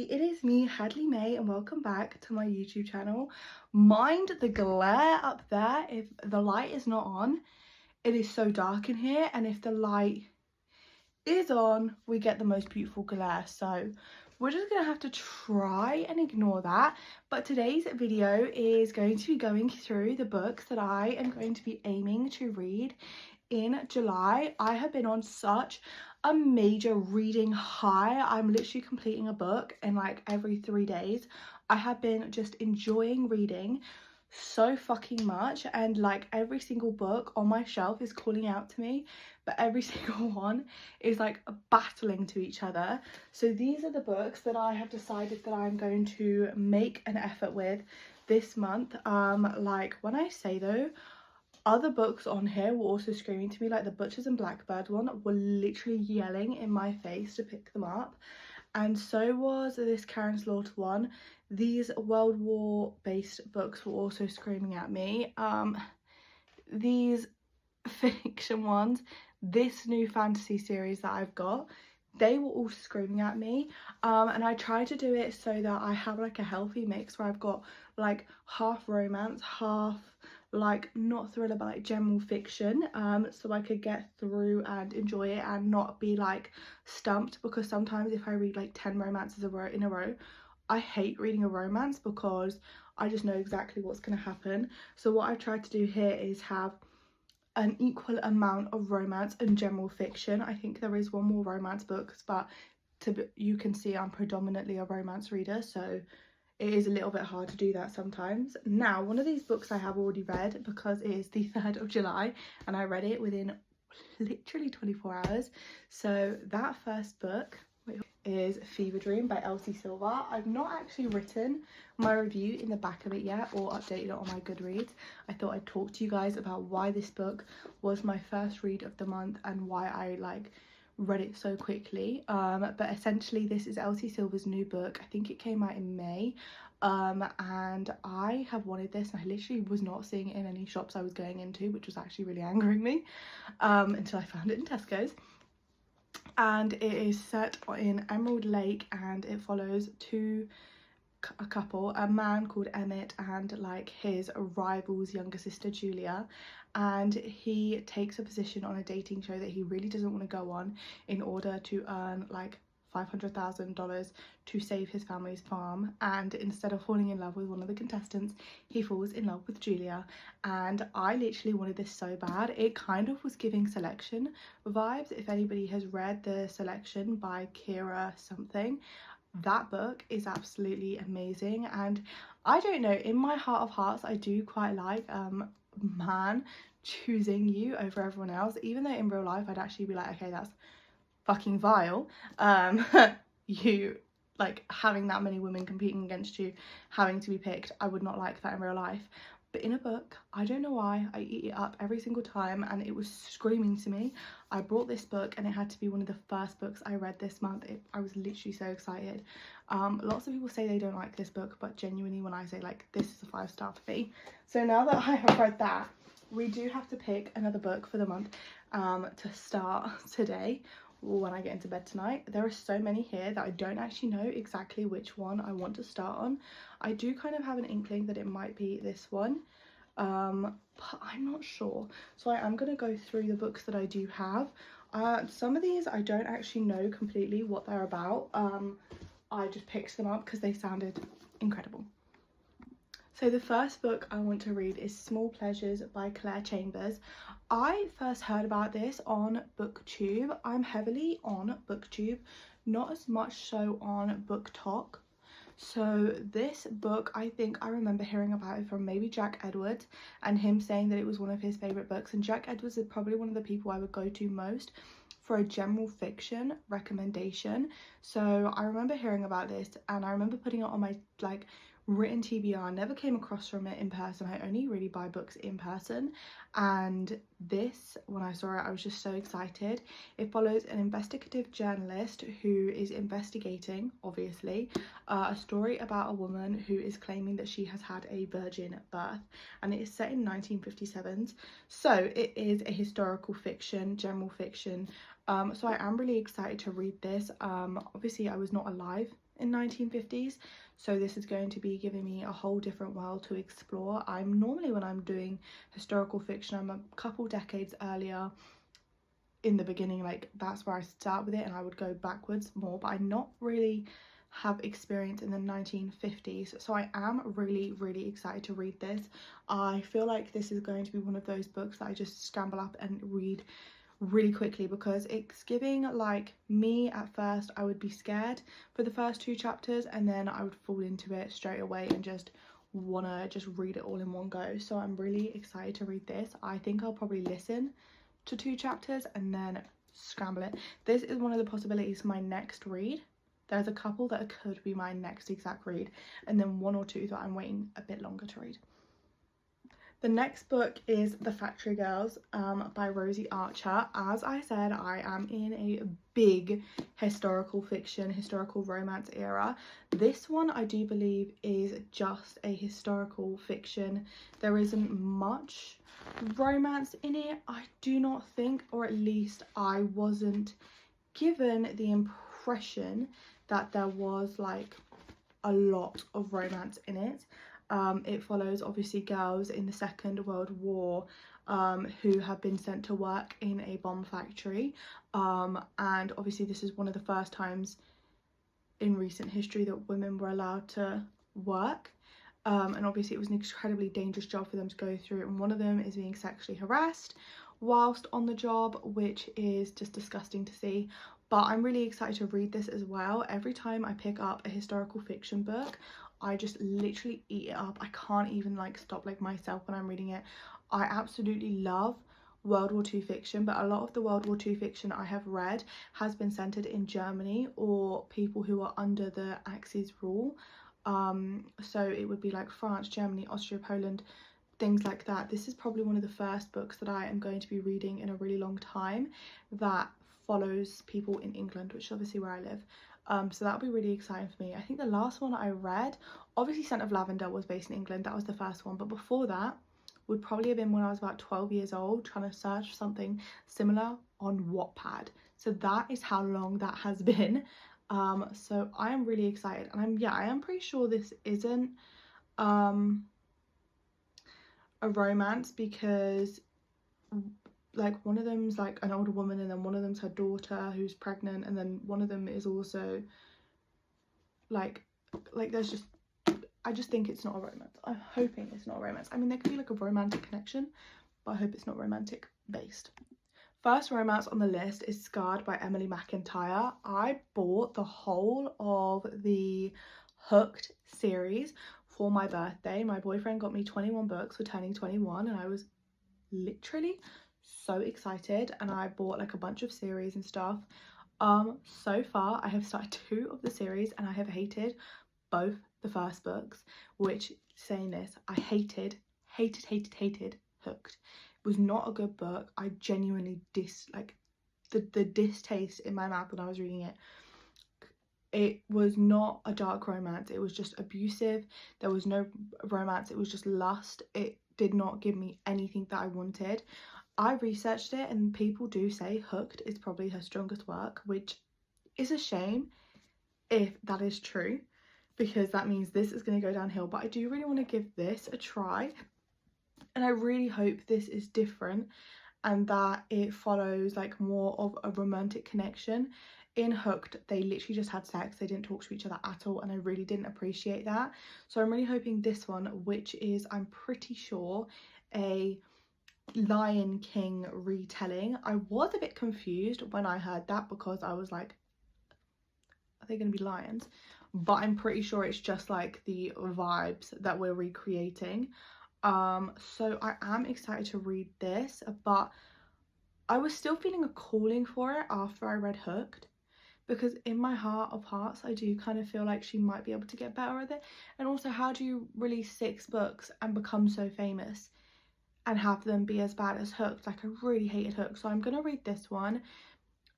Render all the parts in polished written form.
It is me, Hadley May, and welcome back to my YouTube channel. Mind the glare up there. If the light is not on, it is so dark in here, and if the light is on, we get the most beautiful glare. So we're just gonna have to try and ignore that. But today's video is going to be going through the books that I am going to be aiming to read in July. I have been on such a major reading high. I'm literally completing a book in like every 3 days. I have been just enjoying reading so fucking much, and like every single book on my shelf is calling out to me, but every single one is like battling to each other. So these are the books that I have decided that I'm going to make an effort with this month. Like when I say though, other books on here were also screaming to me, like the Butchers and Blackbird one were literally yelling in my face to pick them up, and so was this Karen Slaughter one. These World War based books were also screaming at me. These fiction ones, this new fantasy series that I've got, they were all screaming at me. And I try to do it so that I have like a healthy mix where I've got like half romance, half like not thriller but like general fiction, so I could get through and enjoy it and not be like stumped, because sometimes if I read like 10 romances in a row, I hate reading a romance because I just know exactly what's going to happen. So what I've tried to do here is have an equal amount of romance and general fiction. I think there is one more romance book, but you can see I'm predominantly a romance reader, so it is a little bit hard to do that sometimes. Now, one of these books I have already read because it is the 3rd of July and I read it within literally 24 hours. So that first book is Fever Dream by Elsie Silver. I've not actually written my review in the back of it yet or updated it on my Goodreads. I thought I'd talk to you guys about why this book was my first read of the month and why I like read it so quickly. But essentially this is Elsie Silver's new book. I think it came out in May, and I have wanted this, and I literally was not seeing it in any shops I was going into, which was actually really angering me, until I found it in Tesco's. And it is set in Emerald Lake, and it follows a couple, a man called Emmett and like his rival's younger sister Julia, and he takes a position on a dating show that he really doesn't want to go on in order to earn like $500,000 to save his family's farm. And instead of falling in love with one of the contestants, he falls in love with Julia. And I literally wanted this so bad. It kind of was giving Selection vibes. If anybody has read The Selection by Kira something, that book is absolutely amazing. And I don't know, in my heart of hearts I do quite like man choosing you over everyone else, even though in real life I'd actually be like, okay, that's fucking vile. You like having that many women competing against you, having to be picked, I would not like that in real life. But in a book, I don't know why, I eat it up every single time, and it was screaming to me. I brought this book and it had to be one of the first books I read this month. I was literally so excited. Lots of people say they don't like this book, but genuinely when I say like this is a 5-star for me. So now that I have read that, we do have to pick another book for the month to start today when I get into bed tonight. There are so many here that I don't actually know exactly which one I want to start on. I do kind of have an inkling that it might be this one, but I'm not sure. So I am going to go through the books that I do have. Some of these I don't actually know completely what they're about. I just picked them up because they sounded incredible. So the first book I want to read is Small Pleasures by Claire Chambers. I first heard about this on BookTube. I'm heavily on BookTube, not as much so on BookTok. So this book, I think I remember hearing about it from maybe Jack Edwards and him saying that it was one of his favourite books. And Jack Edwards is probably one of the people I would go to most for a general fiction recommendation. So I remember hearing about this and I remember putting it on my like written TBR. Never came across from it in person. I only really buy books in person, and this, when I saw it, I was just so excited. It follows an investigative journalist who is investigating, obviously, a story about a woman who is claiming that she has had a virgin birth, and it is set in 1957. So it is a historical fiction, general fiction. So I am really excited to read this. Obviously I was not alive in 1950s, so this is going to be giving me a whole different world to explore. I'm normally, when I'm doing historical fiction, I'm a couple decades earlier in the beginning, like that's where I start with it, and I would go backwards more, but I not really have experience in the 1950s, so I am really excited to read this. I feel like this is going to be one of those books that I just scramble up and read really quickly, because it's giving, like, me at first I would be scared for the first 2 chapters, and then I would fall into it straight away and just wanna just read it all in one go. So I'm really excited to read this. I think I'll probably listen to 2 chapters and then scramble it. This is one of the possibilities for my next read. There's a couple that could be my next exact read, and then 1 or 2 that I'm waiting a bit longer to read. The next book is The Factory Girls by Rosie Archer. As I said, I am in a big historical fiction, historical romance era. This one I do believe is just a historical fiction. There isn't much romance in it, I do not think, or at least I wasn't given the impression that there was like a lot of romance in it. It follows obviously girls in the Second World War who have been sent to work in a bomb factory, and obviously this is one of the first times in recent history that women were allowed to work, and obviously it was an incredibly dangerous job for them to go through, and one of them is being sexually harassed whilst on the job, which is just disgusting to see. But I'm really excited to read this as well. Every time I pick up a historical fiction book, I just literally eat it up. I can't even like stop like myself when I'm reading it. I absolutely love World War II fiction, but a lot of the World War II fiction I have read has been centered in Germany or people who are under the Axis rule. So it would be like France, Germany, Austria, Poland, things like that. This is probably one of the first books that I am going to be reading in a really long time that follows people in England, which is obviously where I live. So that'll be really exciting for me. I think the last one I read, obviously Scent of Lavender, was based in England. That was the first one, but before that would probably have been when I was about 12 years old, trying to search for something similar on Wattpad. So that is how long that has been. So I am really excited, and I am pretty sure this isn't a romance, because like one of them's like an older woman, and then one of them's her daughter who's pregnant, and then one of them is also like there's just, I just think it's not a romance. I'm hoping it's not a romance. I mean, there could be like a romantic connection, but I hope it's not romantic based. First romance on the list is Scarred by Emily McIntyre. I bought the whole of the Hooked series for my birthday. My boyfriend got me 21 books for turning 21, and I was literally so excited, and I bought like a bunch of series and stuff. So far I have started 2 of the series, and I have hated both the first books, which, saying this, I hated Hooked. It was not a good book. I genuinely the distaste in my mouth when I was reading it. It was not a dark romance. It was just abusive. There was no romance. It was just lust. It did not give me anything that I wanted. I researched it, and people do say Hooked is probably her strongest work, which is a shame if that is true, because that means this is going to go downhill. But I do really want to give this a try, and I really hope this is different and that it follows like more of a romantic connection. In Hooked, they literally just had sex. They didn't talk to each other at all, and I really didn't appreciate that. So I'm really hoping this one, which is, I'm pretty sure, a Lion King retelling. I was a bit confused when I heard that, because I was like, are they going to be lions? But I'm pretty sure it's just like the vibes that we're recreating. So I am excited to read this, but I was still feeling a calling for it after I read Hooked, because in my heart of hearts I do kind of feel like she might be able to get better at it. And also, how do you release 6 books and become so famous and have them be as bad as Hooked? Like, I really hated Hooked, so I'm gonna read this one.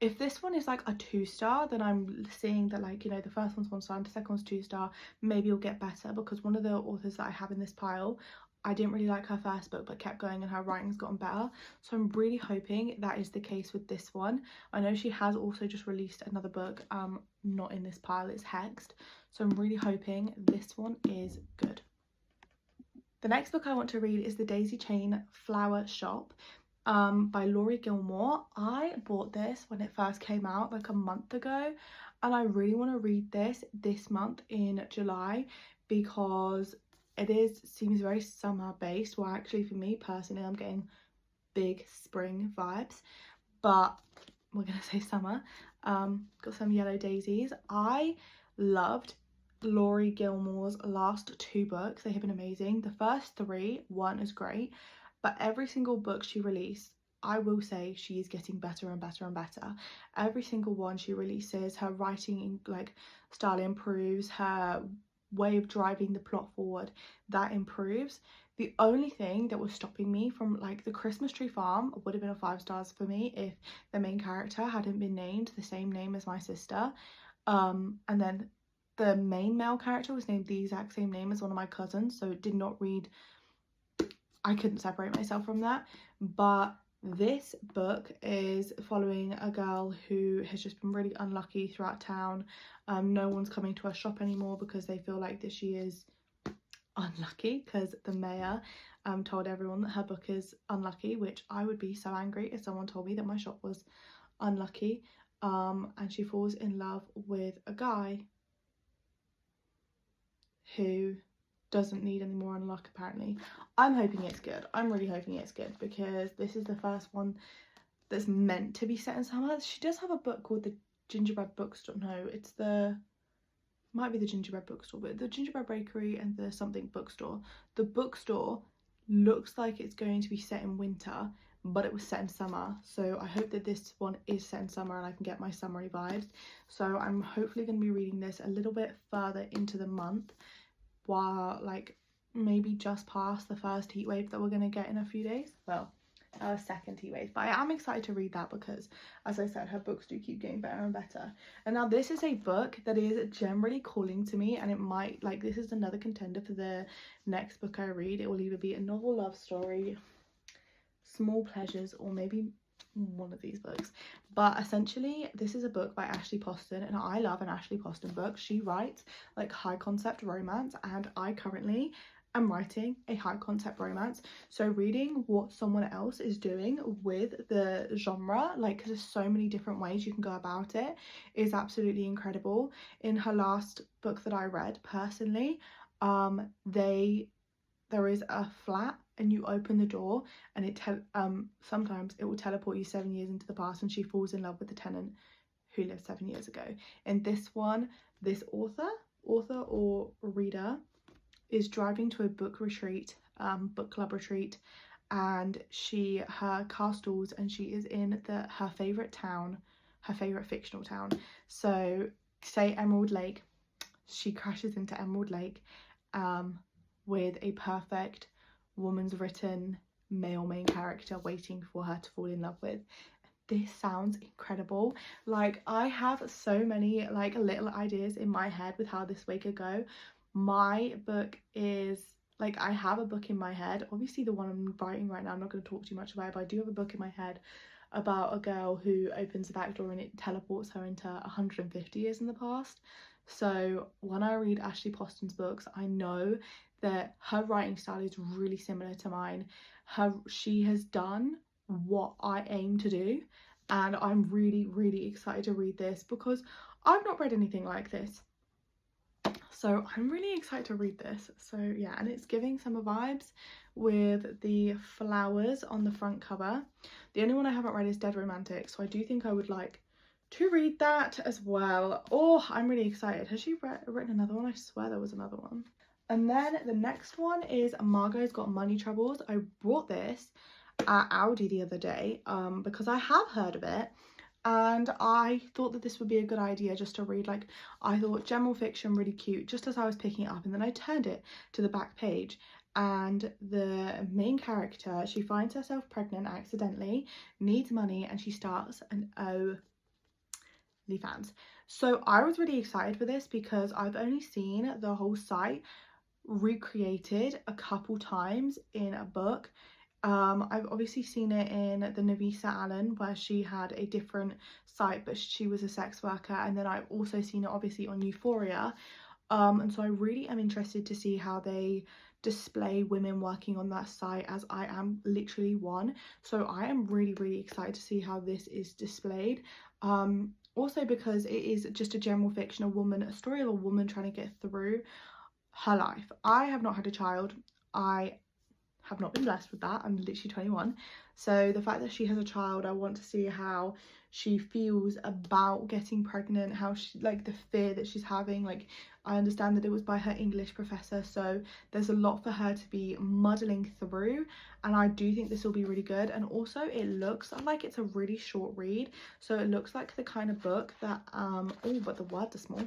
If this one is like a 2-star, then I'm seeing that, like, you know, the first one's 1 star and the second one's 2-star, maybe it'll get better, because one of the authors that I have in this pile, I didn't really like her first book but kept going and her writing's gotten better. So I'm really hoping that is the case with this one. I know she has also just released another book, not in this pile, it's Hexed. So I'm really hoping this one is good. The next book I want to read is The Daisy Chain Flower Shop by Laurie Gilmore. I bought this when it first came out like a month ago, and I really want to read this month in July because it seems very summer based. Well, actually for me personally, I'm getting big spring vibes, but we're gonna say summer. Got some yellow daisies. I loved Laurie Gilmore's last 2 books. They have been amazing. The first 3 weren't as great, but every single book she released, I will say she is getting better and better and better. Every single one she releases, her writing like style improves, her way of driving the plot forward, that improves. The only thing that was stopping me from, like, The Christmas Tree Farm would have been a 5 stars for me if the main character hadn't been named the same name as my sister, and then the main male character was named the exact same name as one of my cousins, so it did not read, I couldn't separate myself from that. But this book is following a girl who has just been really unlucky throughout town. No one's coming to her shop anymore because they feel like that she is unlucky because the mayor told everyone that her book is unlucky, which I would be so angry if someone told me that my shop was unlucky. And she falls in love with a guy who doesn't need any more unluck apparently. I'm hoping it's good. I'm really hoping it's good because this is the first one that's meant to be set in summer. She does have a book called The Gingerbread Bookstore. No, it's the, might be The Gingerbread Bookstore, but The Gingerbread Bakery and the something bookstore. The bookstore looks like it's going to be set in winter, but it was set in summer. So I hope that this one is set in summer and I can get my summery vibes. So I'm hopefully going to be reading this a little bit further into the month, while like maybe just past the first heat wave that we're going to get in a few days. Well, our second heat wave, but I am excited to read that because, as I said, her books do keep getting better and better. And now this is a book that is generally calling to me, and it might, like, this is another contender for the next book I read. It will either be a novel love story, Small Pleasures, or maybe one of these books. But essentially this is a book by Ashley Poston, and I love an Ashley Poston book. She writes like high concept romance, and I currently am writing a high concept romance, so reading what someone else is doing with the genre, like, because there's so many different ways you can go about it, is absolutely incredible. In her last book that I read personally, there is a flat and you open the door and it sometimes it will teleport you 7 years into the past, and she falls in love with the tenant who lived 7 years ago. In this one, this author or reader is driving to a book retreat, book club retreat, and her car stalls and she is in her favorite town, her favorite fictional town. So say Emerald Lake, she crashes into Emerald Lake with a perfect woman's written male main character waiting for her to fall in love with. This sounds incredible. Like, I have so many like little ideas in my head with how this week could go. My book is like, I have a book in my head, obviously the one I'm writing right now I'm not going to talk too much about it, but I do have a book in my head about a girl who opens the back door and it teleports her into 150 years in the past. So when I read Ashley Poston's books, I know that her writing style is really similar to mine. She has done what I aim to do, and I'm really excited to read this because I've not read anything like this. So I'm really excited to read this. So yeah, and it's giving summer vibes with the flowers on the front cover. The only one I haven't read is Dead Romantic, so I do think I would like to read that as well. Oh, I'm really excited. Has she written another one? I swear there was another one. And then the next one is Margot's Got Money Troubles. I bought this at Aldi the other day because I have heard of it, and I thought that this would be a good idea just to read. Like, I thought general fiction really cute just as I was picking it up, and then I turned it to the back page and the main character, she finds herself pregnant accidentally, needs money, and she starts an OnlyFans. So I was really excited for this because I've only seen the whole site recreated a couple times in a book. I've obviously seen it in the Navisa Allen, where she had a different site but she was a sex worker, and then I've also seen it obviously on Euphoria. And so I really am interested to see how they display women working on that site, as I am literally one. So I am really excited to see how this is displayed. Also because it is just a general fiction, a story of a woman trying to get through her life. I have not had a child. I have not been blessed with that. I'm literally 21. So the fact that she has a child, I want to see how she feels about getting pregnant, how she, like, the fear that she's having. Like, I understand that it was by her English professor, so there's a lot for her to be muddling through, and I do think this will be really good. And also it looks like it's a really short read, so it looks like the kind of book that oh, but the words are small,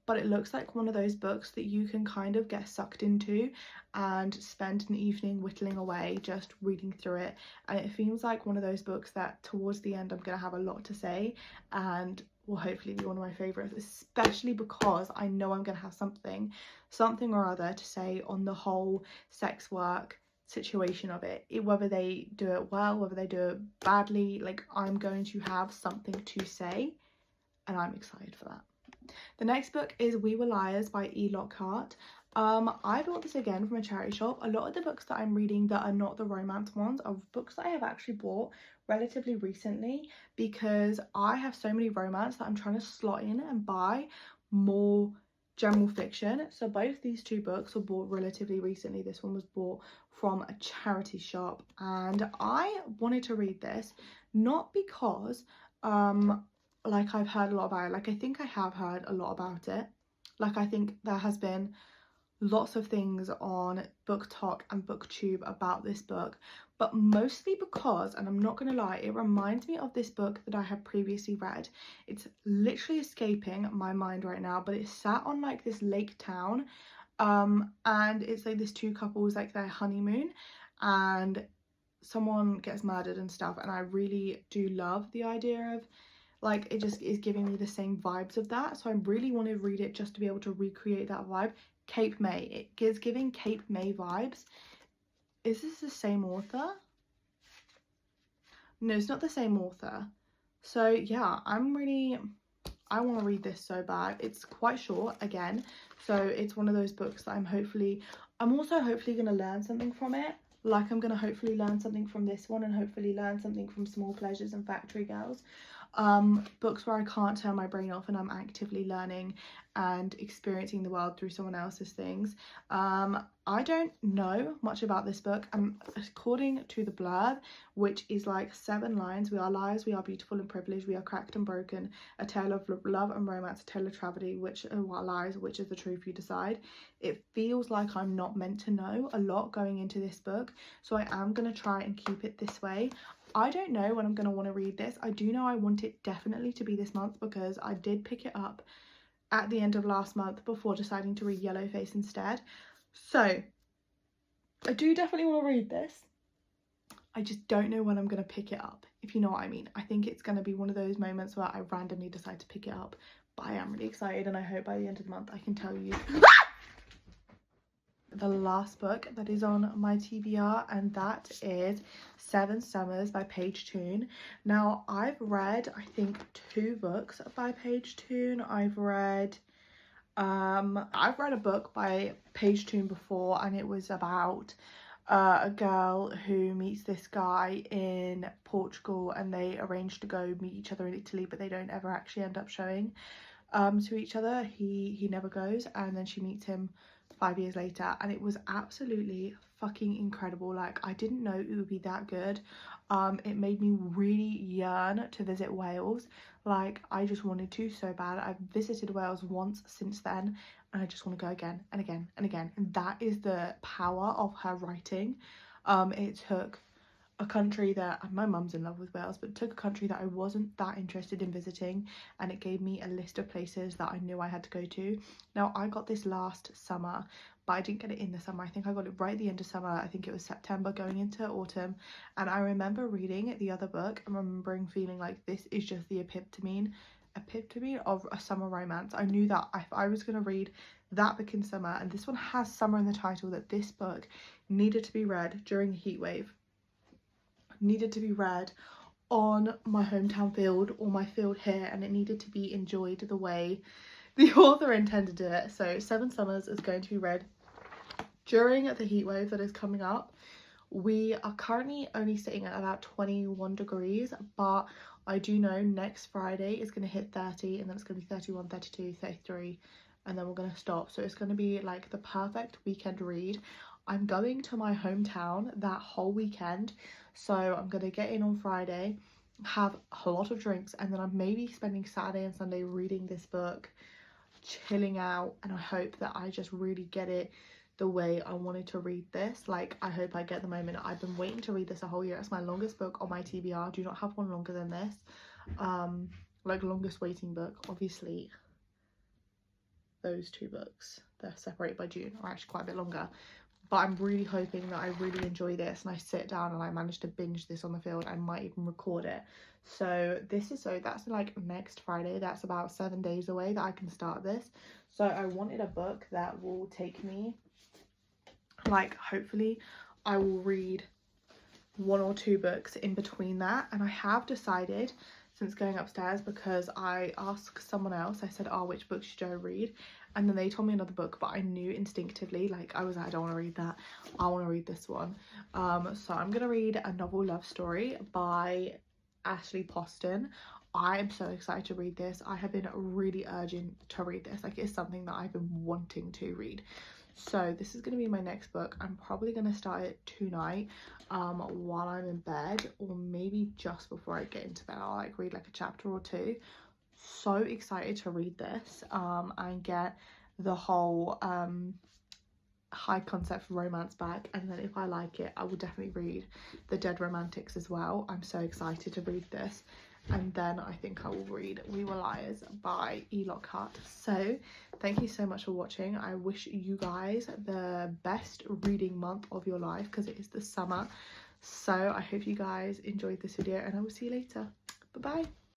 but it looks like one of those books that you can kind of get sucked into and spend an evening whittling away just reading through it. And it feels like one of those books that towards the end I'm gonna have a lot to say and will hopefully be one of my favorites, especially because I know I'm gonna have something or other to say on the whole sex work situation of it. Whether they do it well, whether they do it badly, like, I'm going to have something to say, and I'm excited for that. The next book is We Were Liars by E. Lockhart. I bought this again from a charity shop. A lot of the books that I'm reading that are not the romance ones are books that I have actually bought relatively recently, because I have so many romance that I'm trying to slot in and buy more general fiction. So both these two books were bought relatively recently. This one was bought from a charity shop, and I wanted to read this not because like I've heard a lot about it. Like, I think I have heard a lot about it. Like, I think there has been lots of things on BookTok and BookTube about this book, but mostly because, and I'm not gonna lie, it reminds me of this book that I have previously read. It's literally escaping my mind right now, but it's sat on like this lake town, and it's like this two couples, like their honeymoon, and someone gets murdered and stuff. And I really do love the idea of, like, it just is giving me the same vibes of that, so I really want to read it just to be able to recreate that vibe. Cape May, it is giving Cape May vibes. Is this the same author? No, it's not the same author. So yeah, I want to read this so bad. It's quite short again, so it's one of those books that I'm also hopefully going to learn something from it. Like, I'm going to hopefully learn something from this one, and hopefully learn something from Small Pleasures and Factory Girls. Books where I can't turn my brain off and I'm actively learning and experiencing the world through someone else's things. I don't know much about this book. According to the blurb, which is like 7 lines: we are liars, we are beautiful and privileged, we are cracked and broken, a tale of love and romance, a tale of tragedy, which are lies, which is the truth, you decide. It feels like I'm not meant to know a lot going into this book, so I am going to try and keep it this way. I don't know when I'm going to want to read this. I do know I want it definitely to be this month, because I did pick it up at the end of last month before deciding to read Yellowface instead. So I do definitely want to read this. I just don't know when I'm going to pick it up, if you know what I mean. I think it's going to be one of those moments where I randomly decide to pick it up, but I am really excited, and I hope by the end of the month I can tell you the last book that is on my TBR, and that is Seven Summers by Paige Toon. Now, I've read, I think, 2 books by Paige Toon. I've read a book by Paige Toon before, and it was about a girl who meets this guy in Portugal, and they arrange to go meet each other in Italy, but they don't ever actually end up showing to each other. He never goes, and then she meets him 5 years later, and it was absolutely fucking incredible. Like, I didn't know it would be that good. It made me really yearn to visit Wales. Like, I just wanted to so bad. I've visited Wales once since then, and I just want to go again and again and again. And that is the power of her writing. It took a country that, my mum's in love with Wales, but it took a country that I wasn't that interested in visiting, and it gave me a list of places that I knew I had to go to. Now, I got this last summer, but I didn't get it in the summer. I think I got it right at the end of summer. I think it was September going into autumn, and I remember reading the other book and remembering feeling like this is just the epitome of a summer romance. I knew that if I was going to read that book in summer, and this one has summer in the title, that this book needed to be read during a heat wave, needed to be read on my hometown field or my field here, and it needed to be enjoyed the way the author intended it. So Seven Summers is going to be read during the heat wave that is coming up. We are currently only sitting at about 21 degrees, but I do know next Friday is going to hit 30, and then it's going to be 31, 32, 33, and then we're going to stop. So it's going to be like the perfect weekend read. I'm going to my hometown that whole weekend, so I'm going to get in on Friday, have a lot of drinks, and then I'm maybe spending Saturday and Sunday reading this book, chilling out, and I hope that I just really get it the way I wanted to read this. Like, I hope I get the moment. I've been waiting to read this a whole year. It's my longest book on my TBR. Do not have one longer than this. Like, longest waiting book. Obviously, those two books, they're separated by June, are actually quite a bit longer. But I'm really hoping that I really enjoy this and I sit down and I manage to binge this on the field. I might even record it. So that's like next Friday. That's about 7 days away that I can start this. So I wanted a book that will take me, like, hopefully I will read 1 or 2 books in between that. And I have decided, since going upstairs, because I asked someone else, I said, oh, which book should I read? And then they told me another book, but I knew instinctively, like, I was like, I don't want to read that, I want to read this one. So I'm gonna read A Novel Love Story by Ashley Poston. I am so excited to read this. I have been really urgent to read this. Like, it's something that I've been wanting to read. So this is going to be my next book. I'm probably going to start it tonight while I'm in bed, or maybe just before I get into bed. I'll like read like a chapter or 2. So excited to read this and get the whole high concept romance back, and then if I like it I will definitely read The Dead Romantics as well. I'm so excited to read this. And then I think I will read We Were Liars by E. Lockhart. So thank you so much for watching. I wish you guys the best reading month of your life, because it is the summer. So I hope you guys enjoyed this video, and I will see you later. Bye bye.